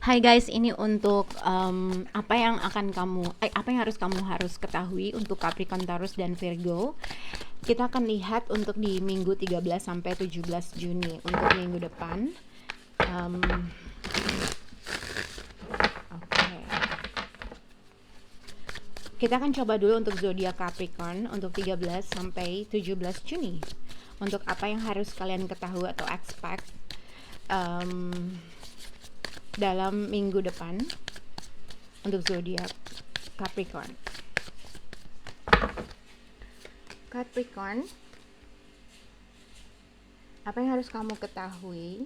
Hai guys, ini untuk apa yang harus ketahui untuk Capricorn, Taurus dan Virgo. Kita akan lihat untuk di minggu 13 sampai 17 Juni untuk minggu depan. Um, Oke. Kita akan coba dulu untuk zodiak Capricorn untuk 13 sampai 17 Juni. Untuk apa yang harus kalian ketahui atau expect dalam minggu depan untuk zodiak Capricorn. Capricorn, apa yang harus kamu ketahui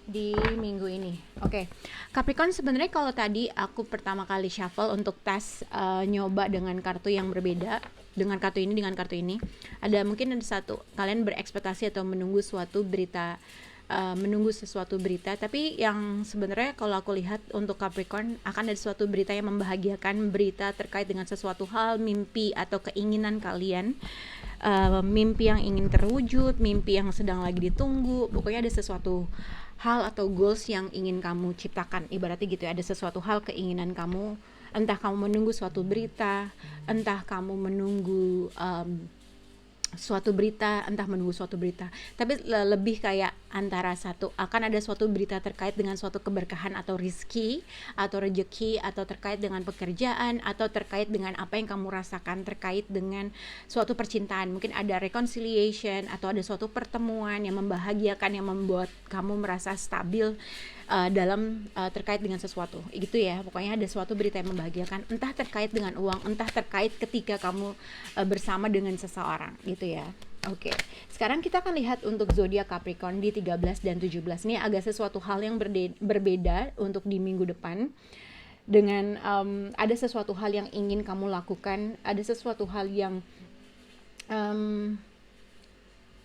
di minggu ini? Oke. Capricorn, sebenarnya kalau tadi aku pertama kali shuffle untuk tes nyoba dengan kartu yang berbeda, dengan kartu ini, ada satu kalian berekspektasi atau menunggu suatu berita, sesuatu berita, tapi yang sebenarnya kalau aku lihat untuk Capricorn akan ada suatu berita yang membahagiakan, berita terkait dengan sesuatu hal, mimpi atau keinginan kalian, mimpi yang ingin terwujud, mimpi yang sedang lagi ditunggu, pokoknya ada sesuatu hal atau goals yang ingin kamu ciptakan, ibaratnya gitu ya, ada sesuatu hal keinginan kamu, entah kamu menunggu suatu berita, entah kamu menunggu suatu berita, tapi lebih kayak antara satu akan ada suatu berita terkait dengan suatu keberkahan atau rizki atau rejeki, atau terkait dengan pekerjaan, atau terkait dengan apa yang kamu rasakan terkait dengan suatu percintaan, mungkin ada reconciliation atau ada suatu pertemuan yang membahagiakan, yang membuat kamu merasa stabil terkait dengan sesuatu gitu ya. Pokoknya ada suatu berita yang membahagiakan, entah terkait dengan uang, entah terkait ketika kamu bersama dengan seseorang gitu ya. Oke. Sekarang kita akan lihat untuk zodiak Capricorn di 13 dan 17. Ini agak sesuatu hal yang berbeda untuk di minggu depan, dengan ada sesuatu hal yang ingin kamu lakukan, ada sesuatu hal yang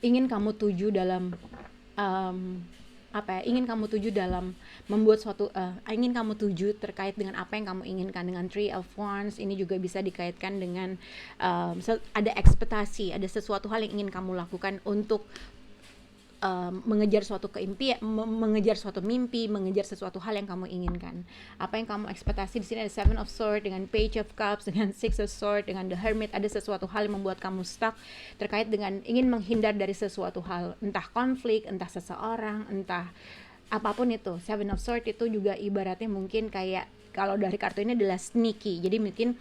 ingin kamu tuju dalam ingin kamu tuju dalam membuat suatu ingin kamu tuju terkait dengan apa yang kamu inginkan. Dengan Three of Wands ini juga bisa dikaitkan dengan ada ekspektasi, ada sesuatu hal yang ingin kamu lakukan untuk mengejar suatu mengejar suatu mimpi, mengejar sesuatu hal yang kamu inginkan. Apa yang kamu ekspektasi di sini ada Seven of Swords dengan Page of Cups, dengan Six of Swords, dengan The Hermit. Ada sesuatu hal yang membuat kamu stuck terkait dengan ingin menghindar dari sesuatu hal, entah konflik, entah seseorang, entah apapun itu. Seven of Swords itu juga ibaratnya mungkin kayak, kalau dari kartu ini adalah sneaky. Jadi mungkin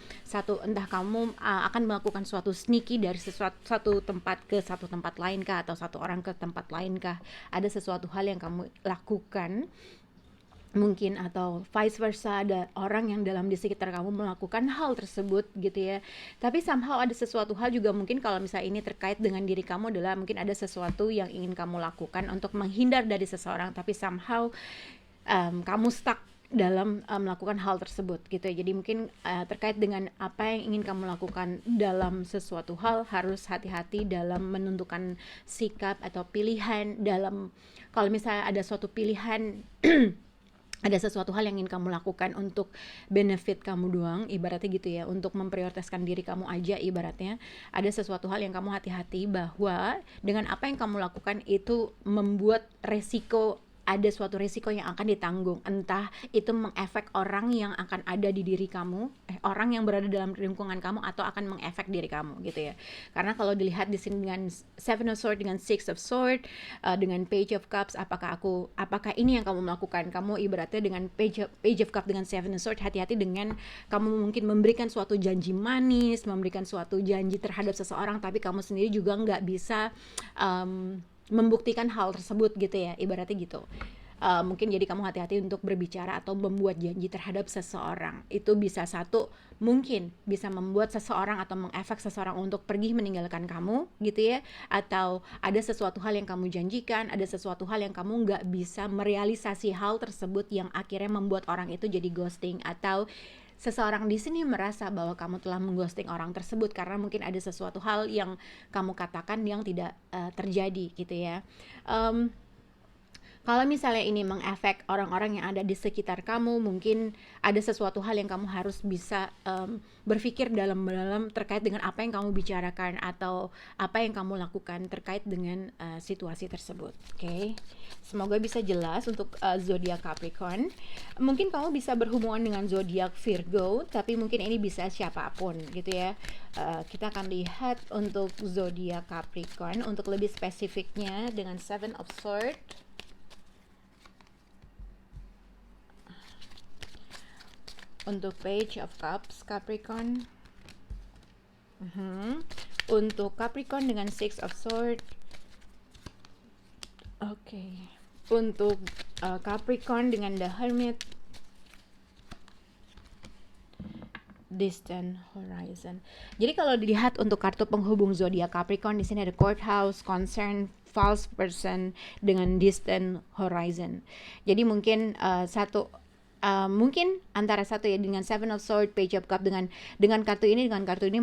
entah kamu akan melakukan suatu sneaky dari satu tempat ke satu tempat lain kah, atau satu orang ke tempat lain kah. Ada sesuatu hal yang kamu lakukan mungkin, atau vice versa, ada orang yang dalam di sekitar kamu melakukan hal tersebut gitu ya. Tapi somehow ada sesuatu hal juga, mungkin kalau misalnya ini terkait dengan diri kamu, adalah mungkin ada sesuatu yang ingin kamu lakukan untuk menghindar dari seseorang, tapi somehow kamu stuck dalam melakukan hal tersebut gitu ya. Jadi mungkin terkait dengan apa yang ingin kamu lakukan dalam sesuatu hal, harus hati-hati dalam menentukan sikap atau pilihan. Dalam kalau misalnya ada suatu pilihan ada sesuatu hal yang ingin kamu lakukan untuk benefit kamu doang, ibaratnya gitu ya, untuk memprioritaskan diri kamu aja, ibaratnya ada sesuatu hal yang kamu hati-hati bahwa dengan apa yang kamu lakukan itu membuat resiko, ada suatu risiko yang akan ditanggung, entah itu mengefek orang yang akan ada di diri kamu, orang yang berada dalam lingkungan kamu, atau akan mengefek diri kamu gitu ya. Karena kalau dilihat di sini dengan Seven of Swords, dengan Six of Swords, dengan Page of Cups, apakah ini yang kamu melakukan? Kamu ibaratnya dengan Page of Cups dengan Seven of Swords, hati-hati dengan kamu mungkin memberikan suatu janji manis, memberikan suatu janji terhadap seseorang, tapi kamu sendiri juga nggak bisa membuktikan hal tersebut gitu ya, ibaratnya gitu. Mungkin jadi kamu hati-hati untuk berbicara atau membuat janji terhadap seseorang. Itu bisa mungkin bisa membuat seseorang atau mengefek seseorang untuk pergi meninggalkan kamu gitu ya. Atau ada sesuatu hal yang kamu janjikan, ada sesuatu hal yang kamu nggak bisa merealisasi hal tersebut, yang akhirnya membuat orang itu jadi ghosting, atau seseorang di sini merasa bahwa kamu telah mengghosting orang tersebut karena mungkin ada sesuatu hal yang kamu katakan yang tidak terjadi gitu ya. Kalau misalnya ini mengefek orang-orang yang ada di sekitar kamu, mungkin ada sesuatu hal yang kamu harus bisa berpikir dalam-dalam terkait dengan apa yang kamu bicarakan atau apa yang kamu lakukan terkait dengan situasi tersebut. Oke. Semoga bisa jelas untuk zodiak Capricorn. Mungkin kamu bisa berhubungan dengan zodiak Virgo, tapi mungkin ini bisa siapapun gitu ya. Kita akan lihat untuk zodiak Capricorn untuk lebih spesifiknya dengan Seven of Swords. Untuk Page of Cups Capricorn. Untuk Capricorn dengan Six of Swords. Oke. Untuk Capricorn dengan The Hermit. Distant Horizon. Jadi kalau dilihat untuk kartu penghubung zodiak Capricorn, di sini ada Court House, Concern, False Person dengan Distant Horizon. Jadi mungkin mungkin antara satu ya, dengan Seven of Swords, Page of Cup, dengan kartu ini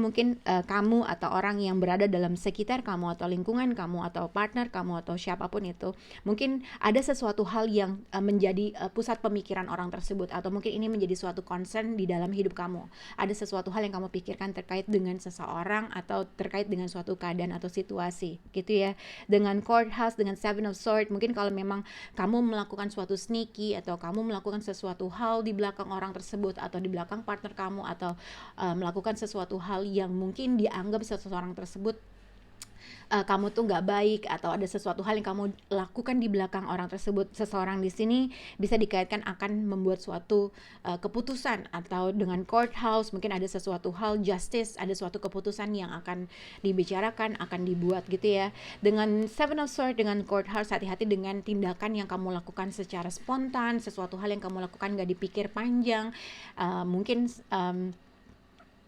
mungkin kamu atau orang yang berada dalam sekitar kamu atau lingkungan kamu atau partner kamu atau siapapun itu, mungkin ada sesuatu hal yang menjadi pusat pemikiran orang tersebut, atau mungkin ini menjadi suatu concern di dalam hidup kamu. Ada sesuatu hal yang kamu pikirkan terkait dengan seseorang atau terkait dengan suatu keadaan atau situasi gitu ya. Dengan Courthouse, dengan Seven of Swords, mungkin kalau memang kamu melakukan suatu sneaky atau kamu melakukan sesuatu hal di belakang orang tersebut atau di belakang partner kamu, atau melakukan sesuatu hal yang mungkin dianggap seseorang tersebut kamu tuh nggak baik, atau ada sesuatu hal yang kamu lakukan di belakang orang tersebut. Seseorang di sini bisa dikaitkan akan membuat suatu keputusan, atau dengan Courthouse mungkin ada sesuatu hal justice, ada suatu keputusan yang akan dibicarakan, akan dibuat gitu ya. Dengan Seven of Swords, dengan Courthouse, hati-hati dengan tindakan yang kamu lakukan secara spontan, sesuatu hal yang kamu lakukan nggak dipikir panjang. Mungkin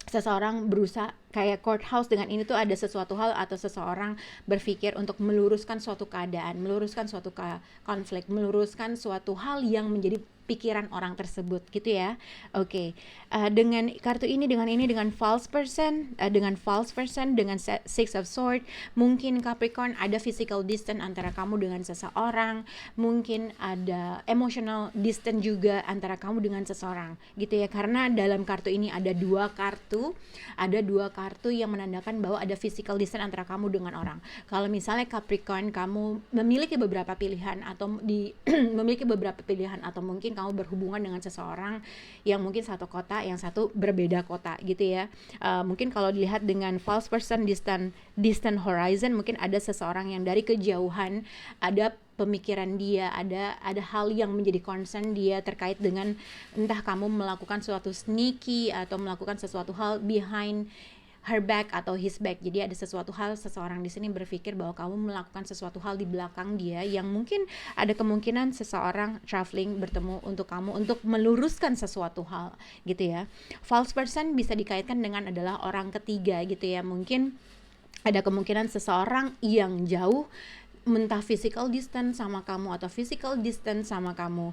seseorang berusaha kayak Courthouse, dengan ini tuh ada sesuatu hal atau seseorang berpikir untuk meluruskan suatu keadaan, meluruskan suatu konflik, meluruskan suatu hal yang menjadi pikiran orang tersebut gitu ya. Oke. Dengan kartu ini dengan false person, dengan Six of Swords, mungkin Capricorn ada physical distance antara kamu dengan seseorang, mungkin ada emotional distance juga antara kamu dengan seseorang gitu ya. Karena dalam kartu ini ada dua kartu yang menandakan bahwa ada physical distance antara kamu dengan orang. Kalau misalnya Capricorn, kamu memiliki beberapa pilihan atau memiliki beberapa pilihan, atau mungkin kamu berhubungan dengan seseorang yang mungkin satu kota, yang satu berbeda kota gitu ya. Mungkin kalau dilihat dengan false person, distant horizon, mungkin ada seseorang yang dari kejauhan, ada pemikiran dia, ada hal yang menjadi concern dia terkait dengan entah kamu melakukan suatu sneaky atau melakukan sesuatu hal behind her back atau his back. Jadi ada sesuatu hal, seseorang di sini berpikir bahwa kamu melakukan sesuatu hal di belakang dia, yang mungkin ada kemungkinan seseorang traveling bertemu untuk kamu untuk meluruskan sesuatu hal gitu ya. False person bisa dikaitkan dengan adalah orang ketiga gitu ya. Mungkin ada kemungkinan seseorang yang jauh, entah physical distance sama kamu atau physical distance sama kamu,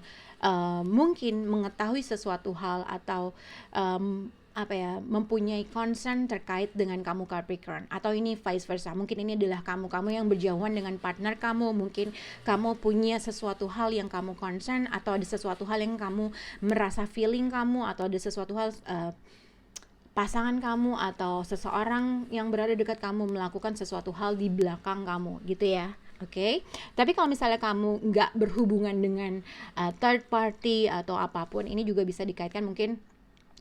mungkin mengetahui sesuatu hal atau mempunyai concern terkait dengan kamu Capricorn, atau ini vice versa. Mungkin ini adalah kamu yang berjauhan dengan partner kamu, mungkin kamu punya sesuatu hal yang kamu concern, atau ada sesuatu hal yang kamu merasa feeling kamu, atau ada sesuatu hal pasangan kamu atau seseorang yang berada dekat kamu melakukan sesuatu hal di belakang kamu gitu ya. Oke. Tapi kalau misalnya kamu nggak berhubungan dengan third party atau apapun, ini juga bisa dikaitkan mungkin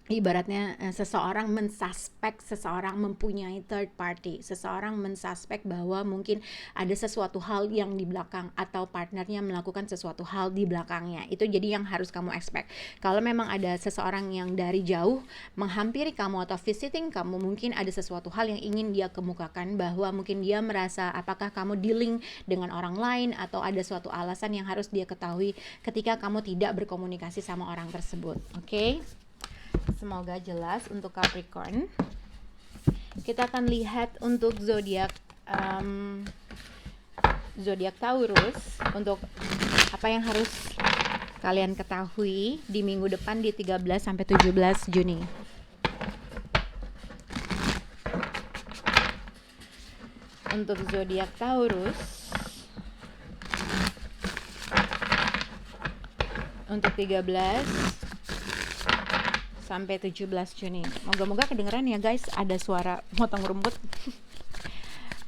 ibaratnya seseorang mensuspek seseorang mempunyai third party, seseorang mensuspek bahwa mungkin ada sesuatu hal yang di belakang atau partnernya melakukan sesuatu hal di belakangnya. Itu jadi yang harus kamu expect. Kalau memang ada seseorang yang dari jauh menghampiri kamu atau visiting kamu, mungkin ada sesuatu hal yang ingin dia kemukakan, bahwa mungkin dia merasa apakah kamu dealing dengan orang lain, atau ada suatu alasan yang harus dia ketahui ketika kamu tidak berkomunikasi sama orang tersebut. Oke? Semoga jelas untuk Capricorn. Kita akan lihat untuk zodiak Taurus, untuk apa yang harus kalian ketahui di minggu depan di 13 sampai 17 Juni. Untuk zodiak Taurus, untuk 13 sampai 17 Juni. Moga-moga kedengeran ya guys, ada suara motong rumput.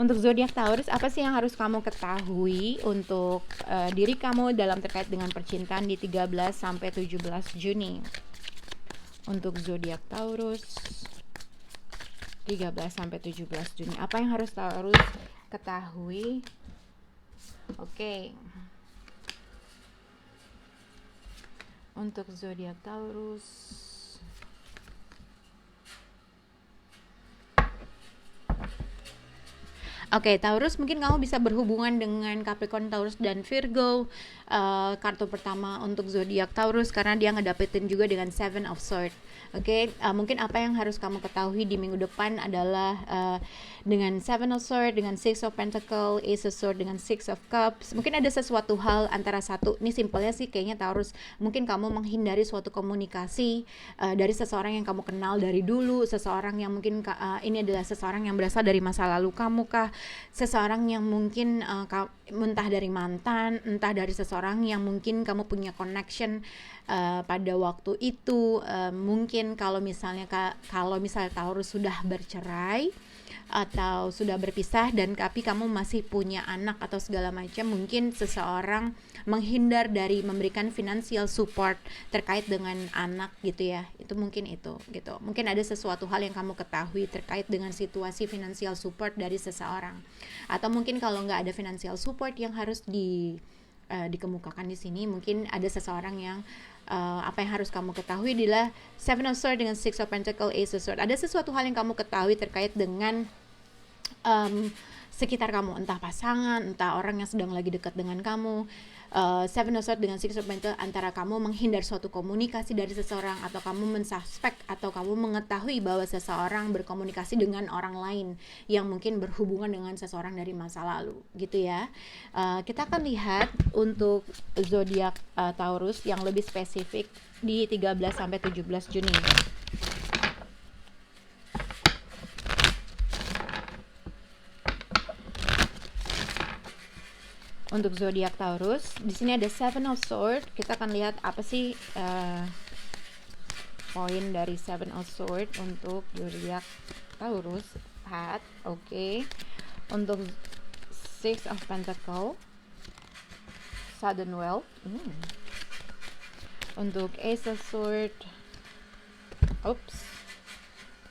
Untuk zodiak Taurus, apa sih yang harus kamu ketahui untuk diri kamu dalam terkait dengan percintaan di 13 sampai 17 Juni? Untuk zodiak Taurus 13 sampai 17 Juni. Apa yang harus Taurus ketahui? Oke. Untuk zodiak Taurus, Oke, Taurus, mungkin kamu bisa berhubungan dengan Capricorn, Taurus, dan Virgo. Kartu pertama untuk zodiak Taurus karena dia ngedapetin juga dengan Seven of Swords. Oke, mungkin apa yang harus kamu ketahui di minggu depan adalah dengan Seven of Swords, dengan Six of Pentacles, Ace of Swords, dengan Six of Cups. Mungkin ada sesuatu hal antara satu. Ini simpelnya sih kayaknya Taurus. Mungkin kamu menghindari suatu komunikasi dari seseorang yang kamu kenal dari dulu, seseorang yang mungkin ini adalah seseorang yang berasal dari masa lalu kamu kah, seseorang yang mungkin entah dari mantan, entah dari seseorang yang mungkin kamu punya connection pada waktu itu. Mungkin kalau misalnya Taurus sudah bercerai atau sudah berpisah dan tapi kamu masih punya anak atau segala macam, mungkin seseorang menghindar dari memberikan financial support terkait dengan anak gitu ya. Itu mungkin itu gitu. Mungkin ada sesuatu hal yang kamu ketahui terkait dengan situasi financial support dari seseorang. Atau mungkin kalau nggak ada financial support yang harus dikemukakan di sini, mungkin ada seseorang yang apa yang harus kamu ketahui adalah Seven of Swords dengan Six of Pentacles, Ace of Swords. Ada sesuatu hal yang kamu ketahui terkait dengan sekitar kamu, entah pasangan, entah orang yang sedang lagi dekat dengan kamu. Seven of Swords dengan Six of Pentacles, antara kamu menghindar suatu komunikasi dari seseorang, atau kamu mensuspek atau kamu mengetahui bahwa seseorang berkomunikasi dengan orang lain yang mungkin berhubungan dengan seseorang dari masa lalu gitu ya. Kita akan lihat untuk zodiak Taurus yang lebih spesifik di 13 sampai 17 Juni. Untuk zodiak Taurus, di sini ada Seven of Swords. Kita akan lihat apa sih poin dari Seven of Swords untuk zodiak Taurus. Oke. Untuk Six of Pentacles, Sudden Wealth. Untuk Ace of Swords,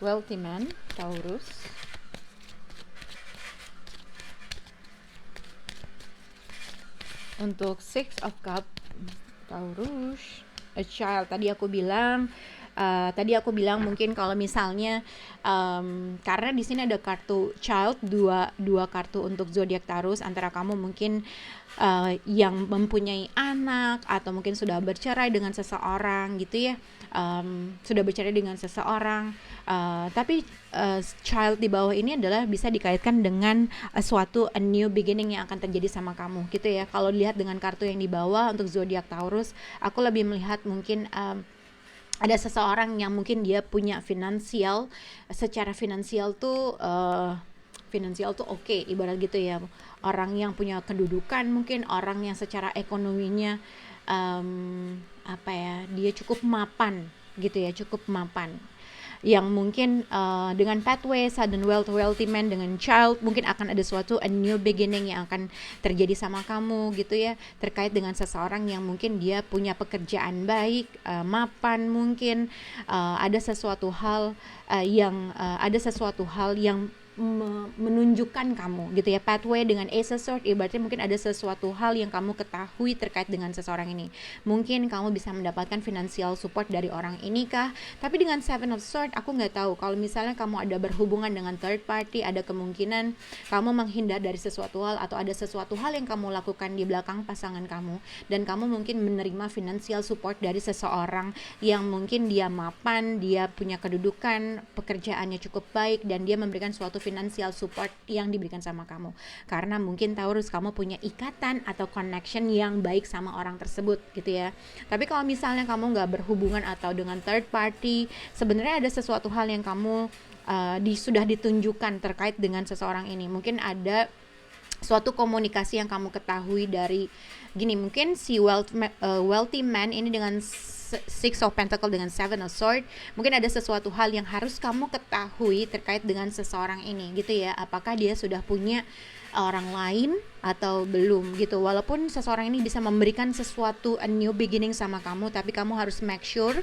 Wealthy Man, Taurus. Untuk Six of Cups, Taurus, a child. Tadi aku bilang mungkin kalau misalnya karena di sini ada kartu child, dua kartu untuk zodiak Taurus, antara kamu mungkin yang mempunyai anak atau mungkin sudah bercerai dengan seseorang gitu ya. Sudah bercerai dengan seseorang, tapi child di bawah ini adalah bisa dikaitkan dengan suatu a new beginning yang akan terjadi sama kamu gitu ya. Kalau dilihat dengan kartu yang di bawah untuk zodiak Taurus, aku lebih melihat mungkin ada seseorang yang mungkin dia punya secara finansial tuh oke, ibarat gitu ya. Orang yang punya kedudukan, mungkin orang yang secara ekonominya dia cukup mapan gitu ya, yang mungkin dengan pathway, sudden wealth, wealthy man dengan child, mungkin akan ada suatu a new beginning yang akan terjadi sama kamu gitu ya, terkait dengan seseorang yang mungkin dia punya pekerjaan baik, mapan, mungkin ada sesuatu hal yang menunjukkan kamu gitu ya. Pathway dengan Ace of Swords, ibaratnya mungkin ada sesuatu hal yang kamu ketahui terkait dengan seseorang ini. Mungkin kamu bisa mendapatkan financial support dari orang ini kah? Tapi dengan Seven of Swords, aku nggak tahu. Kalau misalnya kamu ada berhubungan dengan third party, ada kemungkinan kamu menghindar dari sesuatu hal, atau ada sesuatu hal yang kamu lakukan di belakang pasangan kamu, dan kamu mungkin menerima financial support dari seseorang yang mungkin dia mapan, dia punya kedudukan, pekerjaannya cukup baik, dan dia memberikan suatu financial support yang diberikan sama kamu. Karena mungkin Taurus, kamu punya ikatan atau connection yang baik sama orang tersebut gitu ya. Tapi kalau misalnya kamu nggak berhubungan atau dengan third party, sebenarnya ada sesuatu hal yang kamu sudah ditunjukkan terkait dengan seseorang ini. Mungkin ada suatu komunikasi yang kamu ketahui dari gini, mungkin si wealthy man ini dengan Six of Pentacle dengan Seven of Sword, mungkin ada sesuatu hal yang harus kamu ketahui terkait dengan seseorang ini gitu ya, apakah dia sudah punya orang lain atau belum gitu. Walaupun seseorang ini bisa memberikan sesuatu, a new beginning sama kamu, tapi kamu harus make sure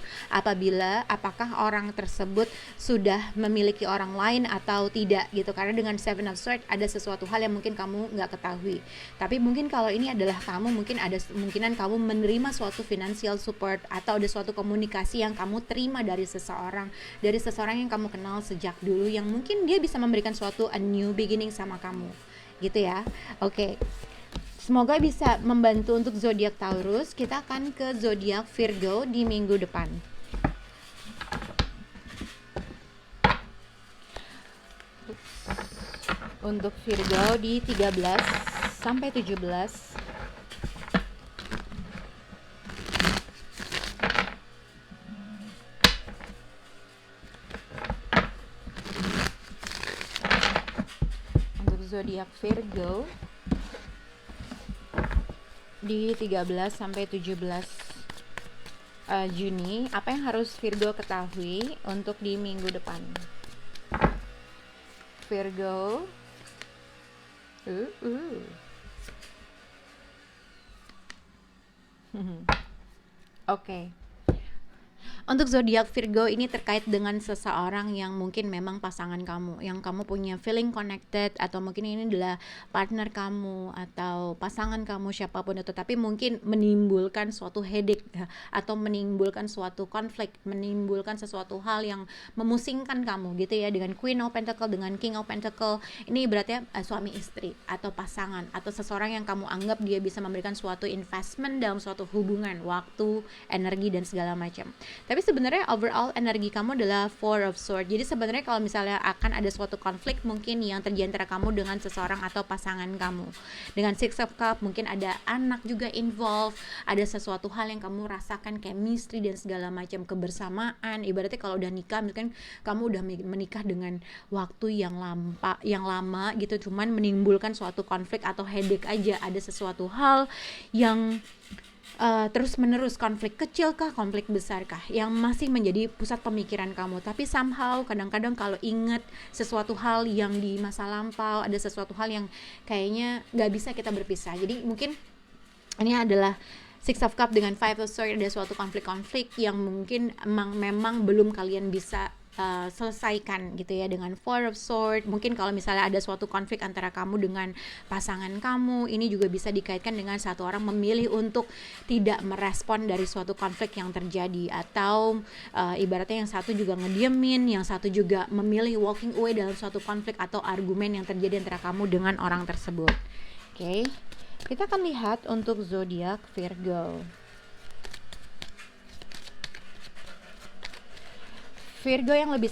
apakah orang tersebut sudah memiliki orang lain atau tidak gitu. Karena dengan Seven of Swords ada sesuatu hal yang mungkin kamu nggak ketahui. Tapi mungkin kalau ini adalah kamu, mungkin ada kemungkinan kamu menerima suatu financial support atau ada suatu komunikasi yang kamu terima dari seseorang yang kamu kenal sejak dulu, yang mungkin dia bisa memberikan suatu a new beginning sama kamu gitu ya. Oke. Semoga bisa membantu untuk zodiak Taurus. Kita akan ke zodiak Virgo di minggu depan. Untuk Virgo di 13 sampai 17. Zodiak Virgo di 13 sampai 17 Juni, apa yang harus Virgo ketahui untuk di minggu depan? Virgo, Oke. Untuk zodiak Virgo ini terkait dengan seseorang yang mungkin memang pasangan kamu, yang kamu punya feeling connected, atau mungkin ini adalah partner kamu atau pasangan kamu siapapun itu, tapi mungkin menimbulkan suatu headache atau menimbulkan suatu konflik, menimbulkan sesuatu hal yang memusingkan kamu gitu ya. Dengan Queen of Pentacle dengan King of Pentacle ini berarti suami istri atau pasangan atau seseorang yang kamu anggap dia bisa memberikan suatu investment dalam suatu hubungan, waktu, energi dan segala macam. Tapi sebenarnya overall energi kamu adalah Four of Swords. Jadi sebenarnya kalau misalnya akan ada suatu konflik mungkin yang terjadi antara kamu dengan seseorang atau pasangan kamu. Dengan Six of Cups mungkin ada anak juga involved, ada sesuatu hal yang kamu rasakan chemistry dan segala macam kebersamaan. Ibaratnya kalau udah nikah, mungkin kamu udah menikah dengan waktu yang lama gitu, cuman menimbulkan suatu konflik atau headache aja. Ada sesuatu hal yang terus menerus, konflik kecil kah, konflik besar kah, yang masih menjadi pusat pemikiran kamu. Tapi somehow kadang-kadang kalau inget sesuatu hal yang di masa lampau, ada sesuatu hal yang kayaknya gak bisa kita berpisah. Jadi mungkin ini adalah Six of Cups dengan Five of Swords, ada suatu konflik-konflik yang mungkin memang belum kalian bisa selesaikan gitu ya. Dengan Four of Swords mungkin kalau misalnya ada suatu konflik antara kamu dengan pasangan kamu, ini juga bisa dikaitkan dengan satu orang memilih untuk tidak merespon dari suatu konflik yang terjadi, atau ibaratnya yang satu juga ngediemin, yang satu juga memilih walking away dalam suatu konflik atau argumen yang terjadi antara kamu dengan orang tersebut. Oke. Kita akan lihat untuk zodiak Virgo. Virgo yang lebih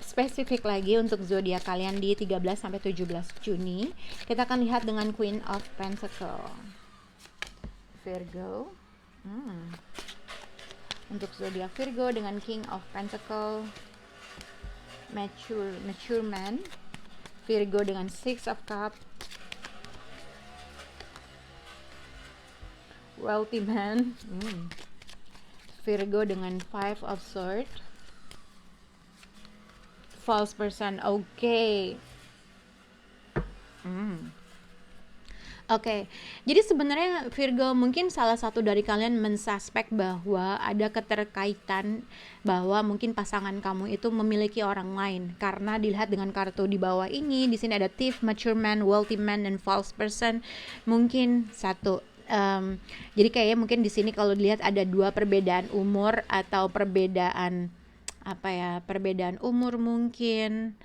spesifik lagi untuk zodiak kalian di 13 sampai 17 Juni. Kita akan lihat dengan Queen of Pentacle. Virgo. Untuk zodiak Virgo dengan King of Pentacle. Mature man. Virgo dengan Six of Cups. Wealthy man. Virgo dengan Five of Swords. False person. Oke. Oke. Jadi sebenarnya Virgo, mungkin salah satu dari kalian mensuspek bahwa ada keterkaitan, bahwa mungkin pasangan kamu itu memiliki orang lain, karena dilihat dengan kartu di bawah ini, di sini ada Thief, Mature man, Wealthy man, dan False person. Mungkin satu. Jadi kayaknya mungkin di sini kalau dilihat ada dua perbedaan umur atau perbedaan umur mungkin,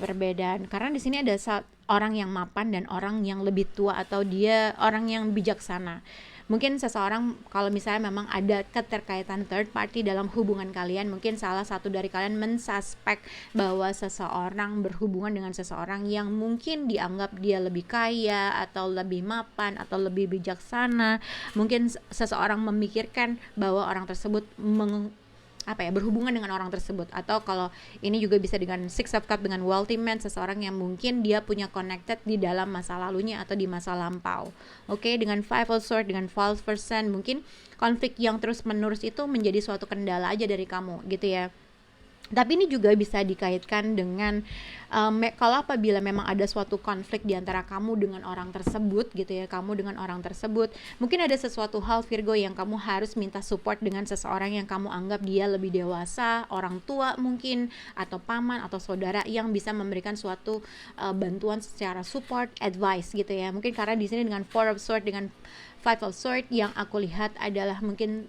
perbedaan karena di sini ada orang yang mapan dan orang yang lebih tua atau dia orang yang bijaksana. Mungkin seseorang, kalau misalnya memang ada keterkaitan third party dalam hubungan kalian, mungkin salah satu dari kalian mensuspek bahwa seseorang berhubungan dengan seseorang yang mungkin dianggap dia lebih kaya atau lebih mapan atau lebih bijaksana. Mungkin seseorang memikirkan bahwa orang tersebut apa ya, berhubungan dengan orang tersebut. Atau kalau ini juga bisa dengan Six of Cups dengan wealthy man, seseorang yang mungkin dia punya connected di dalam masa lalunya atau di masa lampau. Oke, dengan Five of Swords dengan false person, mungkin konflik yang terus menerus itu menjadi suatu kendala aja dari kamu gitu ya. Tapi ini juga bisa dikaitkan dengan kalau apabila memang ada suatu konflik di antara kamu dengan orang tersebut gitu ya, kamu dengan orang tersebut, mungkin ada sesuatu hal Virgo yang kamu harus minta support dengan seseorang yang kamu anggap dia lebih dewasa, orang tua mungkin, atau paman atau saudara yang bisa memberikan suatu bantuan secara support, advice gitu ya. Mungkin karena di sini dengan Four of Swords dengan Five of Swords yang aku lihat adalah mungkin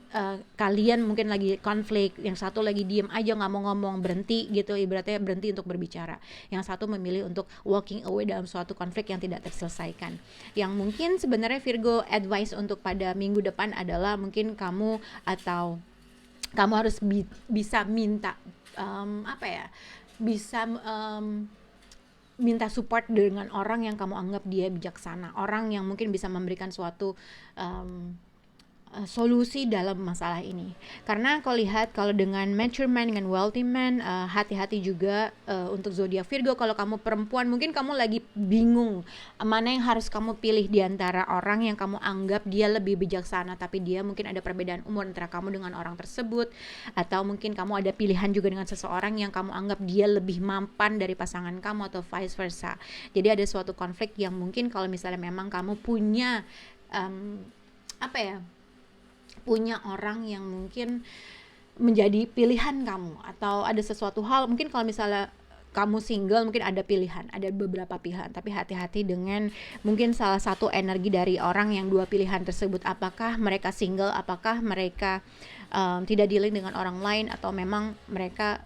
kalian mungkin lagi konflik, yang satu lagi diem aja nggak mau ngomong, berhenti gitu, ibaratnya berhenti untuk berbicara, yang satu memilih untuk walking away dalam suatu konflik yang tidak terselesaikan. Yang mungkin sebenarnya Virgo advice untuk pada minggu depan adalah mungkin kamu harus bisa minta apa ya, bisa minta support dengan orang yang kamu anggap dia bijaksana, orang yang mungkin bisa memberikan suatu solusi dalam masalah ini. Karena kalau lihat kalau dengan mature man dengan wealthy man, hati-hati juga untuk zodiak Virgo. Kalau kamu perempuan mungkin kamu lagi bingung mana yang harus kamu pilih di antara orang yang kamu anggap dia lebih bijaksana tapi dia mungkin ada perbedaan umur antara kamu dengan orang tersebut, atau mungkin kamu ada pilihan juga dengan seseorang yang kamu anggap dia lebih mampan dari pasangan kamu atau vice versa. Jadi ada suatu konflik yang mungkin kalau misalnya memang kamu punya punya orang yang mungkin menjadi pilihan kamu, atau ada sesuatu hal mungkin kalau misalnya kamu single mungkin ada pilihan, ada beberapa pilihan, tapi hati-hati dengan mungkin salah satu energi dari orang yang dua pilihan tersebut. Apakah mereka single, apakah mereka tidak dealing dengan orang lain, atau memang mereka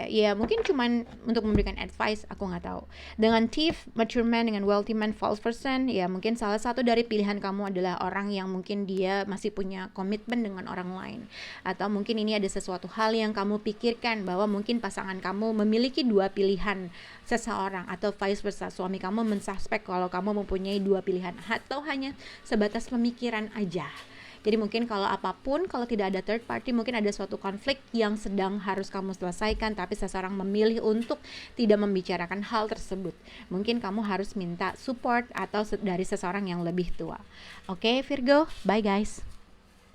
ya mungkin cuman untuk memberikan advice, aku nggak tahu. Dengan thief, mature man dengan wealthy man, false person, ya mungkin salah satu dari pilihan kamu adalah orang yang mungkin dia masih punya komitmen dengan orang lain, atau mungkin ini ada sesuatu hal yang kamu pikirkan bahwa mungkin pasangan kamu memiliki dua pilihan seseorang, atau vice versa, suami kamu mensuspek kalau kamu mempunyai dua pilihan, atau hanya sebatas pemikiran aja. Jadi mungkin kalau tidak ada third party, mungkin ada suatu konflik yang sedang harus kamu selesaikan, tapi seseorang memilih untuk tidak membicarakan hal tersebut. Mungkin kamu harus minta support atau dari seseorang yang lebih tua. Oke, Virgo, bye guys.